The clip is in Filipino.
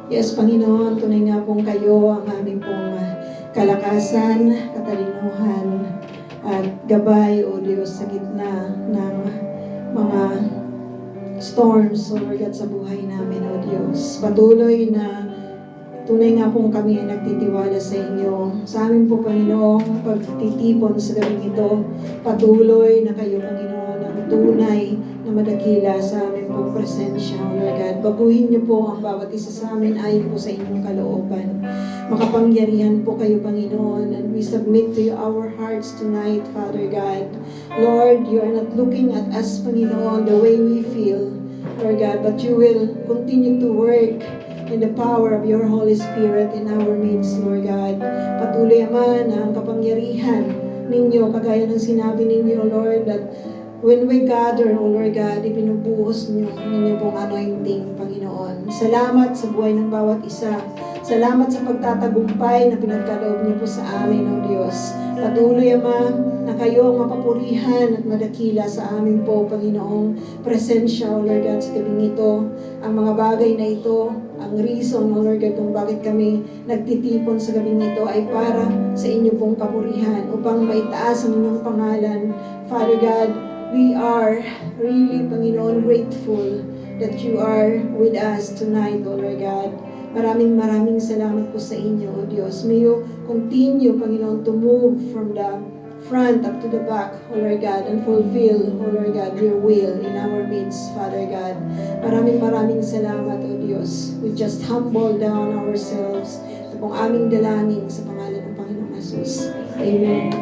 Yes, Panginoon, tunay nga pong kayo ang aming pong kalakasan, katalinuhan, at gabay, O Diyos, sa gitna ng mga storms, O Lord God, sa buhay namin, O Diyos. Patuloy na tunay nga pong kami ay nagtitiwala sa inyo. Sa amin po, Panginoon, pagtitipon sa gabing ito, patuloy na kayo, Panginoon, ang tunay na madakila sa amin pong presensya, O Lord God. Baguhin niyo po ang bawat isa sa amin ayon po sa inyong kalooban. Makapangyarihan po kayo, Panginoon, and we submit to you our hearts tonight, Father God. Lord, you are not looking at us, Panginoon, the way we feel, Lord God, but you will continue to work in the power of your Holy Spirit in our midst, Lord God. Patuloy, Ama, na ang kapangyarihan ninyo, kagaya ng sinabi ninyo, Lord, that when we gather, O Lord God, ibinubuhos ninyo pong anointing, Panginoon. Salamat sa buhay ng bawat isa. Salamat sa pagtatagumpay na pinagkaloob niyo po sa amin, O Diyos. Patuloy, Ama, na kayo ang mapapurihan at madakila sa amin po, Panginoong presensya, O Lord God, sa gabing ito. Ang mga bagay na ito, ang reason, O Lord God, kung bakit kami nagtitipon sa gabing ito ay para sa inyo pong kapurihan, upang maitaas ang inyong pangalan. Father God, we are really, Panginoon, grateful that you are with us tonight, O Lord God. Maraming salamat po sa inyo, O Diyos. May you continue, Panginoon, to move from the front up to the back, O Lord God, and fulfill, O Lord God, your will in our midst, Father God. Maraming salamat, O Diyos. We just humble down ourselves. Ito pong aming dalangin sa pangalan ng Panginoong Jesus. Amen.